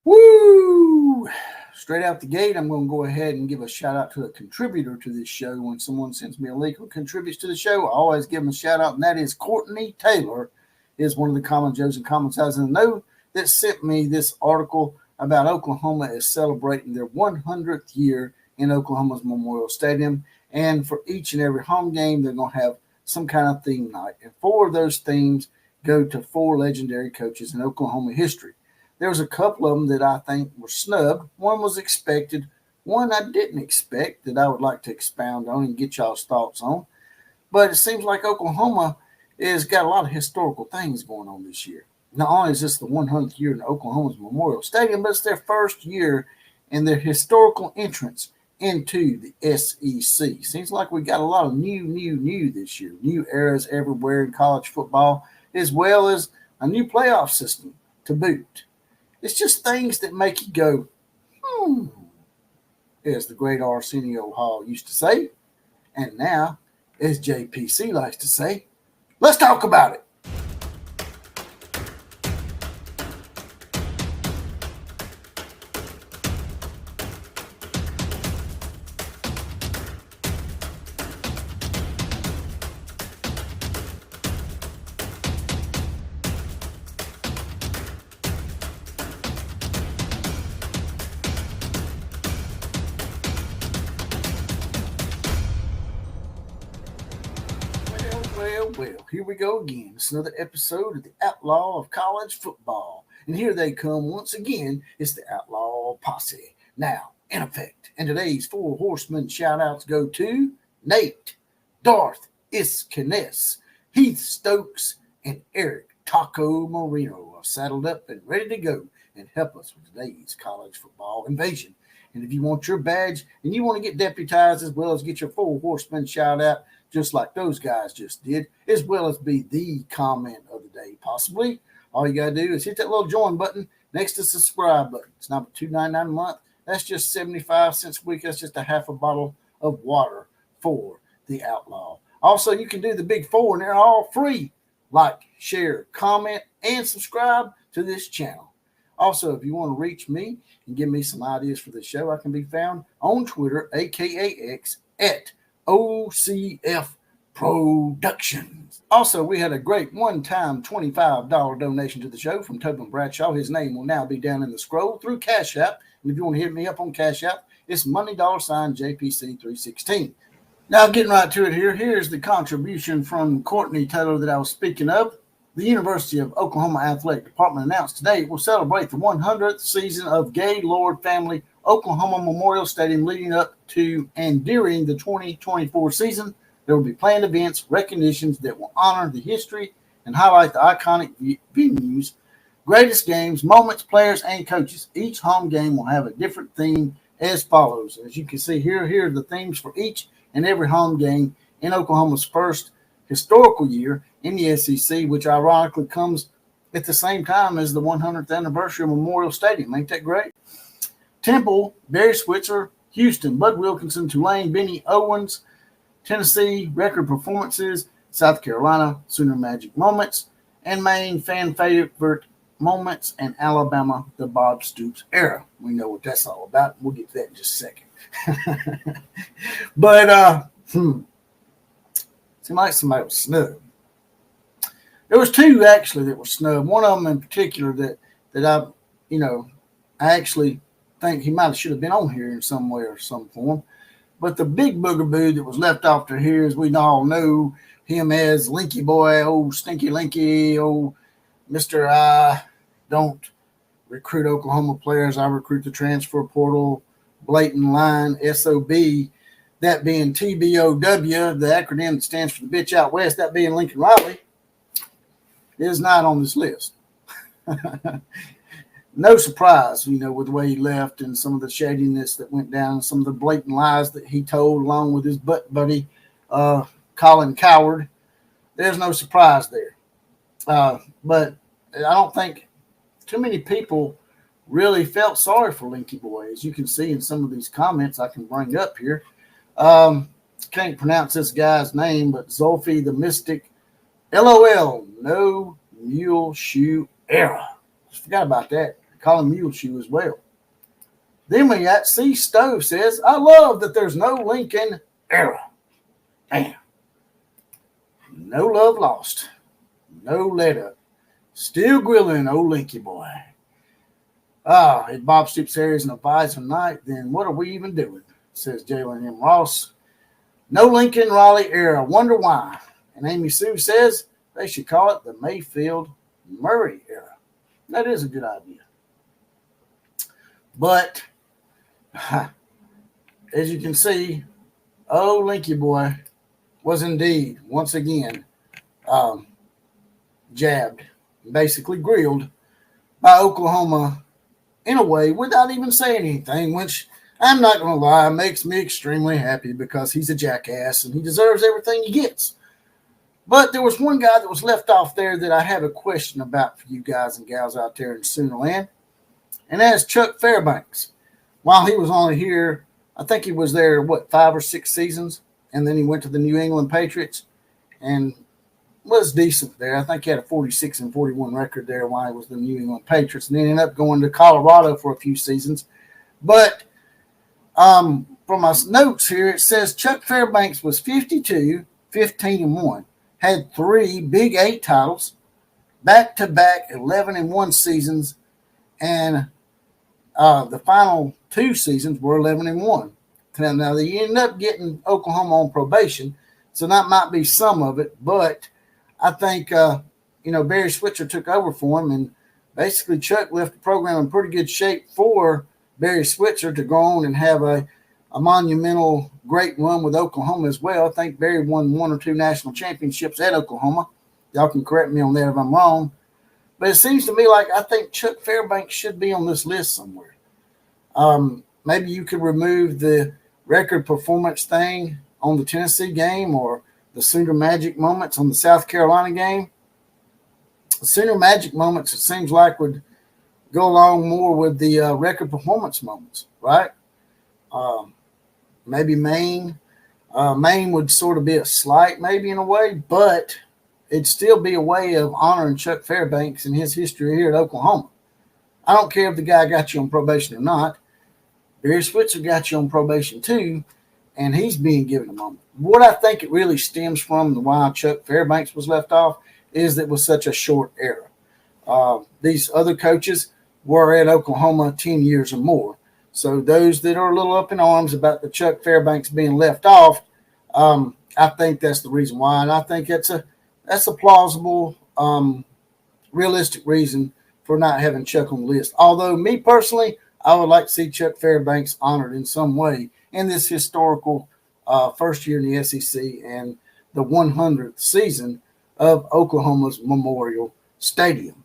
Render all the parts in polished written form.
Woo! Straight out the gate, I'm going to go ahead and give a shout out to a contributor to this show. When someone sends me a link who contributes to the show, I always give them a shout out, and that is Courtney Taylor, is one of the Common Joes and Common Size in the Know that sent me this article about Oklahoma is celebrating their 100th year in Oklahoma's Memorial Stadium. And for each and every home game, they're going to have some kind of theme night. And 4 of those themes go to 4 legendary coaches in Oklahoma history. There was a couple of them that I think were snubbed. One was expected. One I didn't expect that I would like to expound on and get y'all's thoughts on. But it seems like Oklahoma has got a lot of historical things going on this year. Not only is this the 100th year in Oklahoma's Memorial Stadium, but it's their first year in their historical entrance into the SEC. Seems like we got a lot of new this year. New eras everywhere in college football, as well as a new playoff system to boot. It's just things that make you go, as the great Arsenio Hall used to say. And now, as JPC likes to say, let's talk about it. Well, here we go again. It's another episode of the Outlaw of College Football. And here they come once again. It's the Outlaw Posse. Now, in effect. And today's 4 horsemen shout-outs go to Nate, Darth Iskines, Heath Stokes, and Eric Taco Marino are saddled up and ready to go and help us with today's college football invasion. And if you want your badge and you want to get deputized as well as get your 4 horsemen shout-out, just like those guys just did, as well as be the comment of the day, possibly. All you got to do is hit that little join button next to the subscribe button. It's not $2.99 a month. That's just 75 cents a week. That's just a half a bottle of water for the Outlaw. Also, you can do the big 4, and they're all free. Like, share, comment, and subscribe to this channel. Also, if you want to reach me and give me some ideas for the show, I can be found on Twitter, aka X, at OCF Productions. Also, we had a great one-time $25 donation to the show from Tobin Bradshaw. His name will now be down in the scroll through Cash App. And if you want to hit me up on Cash App, it's money $ JPC316. Now, getting right to it here, here's the contribution from Courtney Taylor that I was speaking of. The University of Oklahoma Athletic Department announced today it will celebrate the 100th season of Gaylord family Oklahoma Memorial Stadium leading up to and during the 2024 season. There will be planned events, recognitions that will honor the history and highlight the iconic venues, greatest games, moments, players, and coaches. Each home game will have a different theme as follows. As you can see here are the themes for each and every home game in Oklahoma's first historical year in the SEC, which ironically comes at the same time as the 100th anniversary of Memorial Stadium. Ain't that great? Temple, Barry Switzer, Houston, Bud Wilkinson, Tulane, Bennie, Owens, Tennessee, record performances, South Carolina, Sooner Magic moments, and Maine, fan favorite moments, and Alabama, the Bob Stoops era. We know what that's all about. We'll get to that in just a second. But, seemed like somebody was snubbed. There was 2 actually that were snubbed. One of them in particular that I actually think he should have been on here in some way or some form. But the big boogaboo that was left off to here, as we all know him as Linky Boy, old Stinky Linky, old Mr. I don't recruit Oklahoma players. I recruit the transfer portal, blatant line, SOB. That being TBOW, the acronym that stands for the bitch out west, that being Lincoln Riley, is not on this list. No surprise, with the way he left and some of the shadiness that went down, some of the blatant lies that he told along with his butt buddy, Colin Coward. There's no surprise there. But I don't think too many people really felt sorry for Linky Boy, as you can see in some of these comments I can bring up here. Can't pronounce this guy's name, but Zolfi the Mystic, LOL, no mule shoe era. Forgot about that. call him Muleshoe as well. Then we got C. Stove says, I love that there's no Lincoln era. Damn. No love lost. No let up. Still grilling old Linky boy. If Bob Stoops here is an advisor tonight, then what are we even doing? Says Jalen M. Ross. No Lincoln Raleigh era. Wonder why. And Amy Sue says they should call it the Mayfield Murray era. That is a good idea. But as you can see, old Linky boy was indeed once again jabbed, basically grilled by Oklahoma in a way without even saying anything, which I'm not going to lie, makes me extremely happy because he's a jackass and he deserves everything he gets. But there was one guy that was left off there that I have a question about for you guys and gals out there in Sooner Land, and that's Chuck Fairbanks. While he was only here, I think he was there, 5 or 6 seasons, and then he went to the New England Patriots and was decent there. I think he had a 46-41 record there while he was the New England Patriots, and then ended up going to Colorado for a few seasons. But from my notes here, it says Chuck Fairbanks was 52, 15-1, had 3 Big 8 titles, back-to-back 11-1 seasons, and the final 2 seasons were 11-1. Now, they ended up getting Oklahoma on probation, so that might be some of it, but I think, Barry Switzer took over for him, and basically Chuck left the program in pretty good shape for Barry Switzer to go on and have a monumental great run with Oklahoma as well. I think Barry won 1 or 2 national championships at Oklahoma. Y'all can correct me on that if I'm wrong. But it seems to me like I think Chuck Fairbanks should be on this list somewhere. Maybe you could remove the record performance thing on the Tennessee game or the Sooner Magic moments on the South Carolina game. The Sooner Magic moments, it seems like, would go along more with the record performance moments, right? Maybe Maine. Maine would sort of be a slight maybe in a way, but it'd still be a way of honoring Chuck Fairbanks and his history here at Oklahoma. I don't care if the guy got you on probation or not. Barry Switzer got you on probation too, and he's being given a moment. What I think it really stems from, the why Chuck Fairbanks was left off, is that it was such a short era. These other coaches were at Oklahoma 10 years or more. So those that are a little up in arms about the Chuck Fairbanks being left off, I think that's the reason why. And I think that's a plausible, realistic reason for not having Chuck on the list. Although me personally, I would like to see Chuck Fairbanks honored in some way in this historical first year in the SEC and the 100th season of Oklahoma's Memorial Stadium.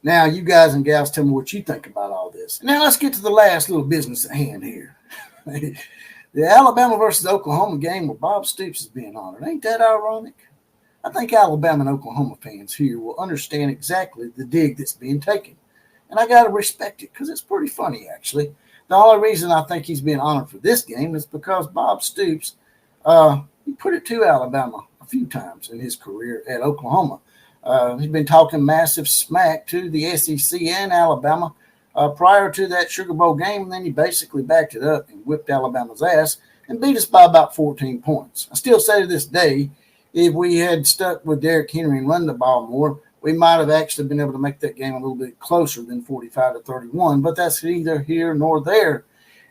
Now, you guys and gals, tell me what you think about all this. Now, let's get to the last little business at hand here. The Alabama versus Oklahoma game where Bob Stoops is being honored. Ain't that ironic? I think Alabama and Oklahoma fans here will understand exactly the dig that's being taken. And I got to respect it because it's pretty funny, actually. The only reason I think he's being honored for this game is because Bob Stoops, he put it to Alabama a few times in his career at Oklahoma. He's been talking massive smack to the SEC and Alabama prior to that Sugar Bowl game, and then he basically backed it up and whipped Alabama's ass and beat us by about 14 points. I still say to this day, if we had stuck with Derrick Henry and run the ball more, we might have actually been able to make that game a little bit closer than 45-31, but that's neither here nor there.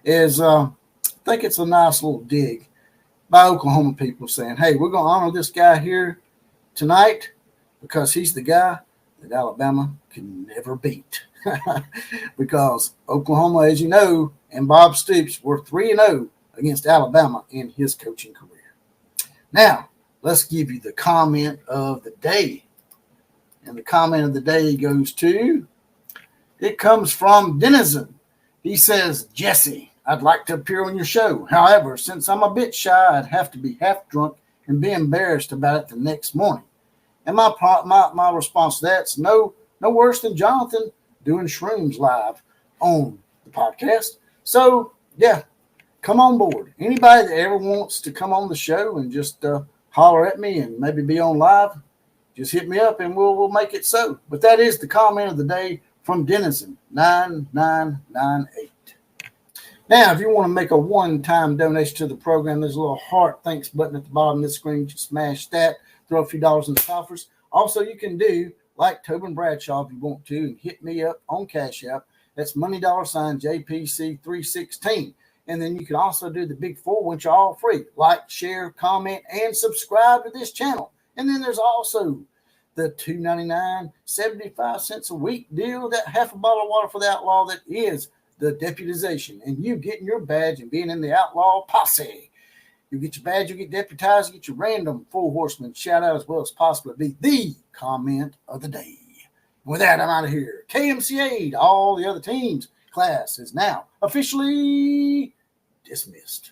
I think it's a nice little dig by Oklahoma people saying, hey, we're going to honor this guy here tonight because he's the guy that Alabama can never beat. Because Oklahoma, as you know, and Bob Stoops were 3-0 against Alabama in his coaching career. Now, let's give you the comment of the day. And the comment of the day goes to, it comes from Denizen. He says, Jesse, I'd like to appear on your show. However, since I'm a bit shy, I'd have to be half drunk and be embarrassed about it the next morning. And my response to that's no worse than Jonathan doing shrooms live on the podcast. So, yeah, come on board. Anybody that ever wants to come on the show and just holler at me and maybe be on live, just hit me up and we'll make it so. But that is the comment of the day from Denison 9998. Now, if you want to make a one-time donation to the program, there's a little heart thanks button at the bottom of the screen. Just smash that, throw a few dollars in the coffers. Also, you can do like Tobin Bradshaw if you want to, and hit me up on Cash App. That's money $ JPC316. And then you can also do the big four, which are all free. Like, share, comment, and subscribe to this channel. And then there's also the $2.99, 75 cents a week deal, that half a bottle of water for the outlaw that is the deputization. And you getting your badge and being in the outlaw posse. You get your badge, you get deputized, you get your random four horsemen shout out, as well as possibly be the comment of the day. With that, I'm out of here. KMCA to all the other teams. Class is now officially dismissed.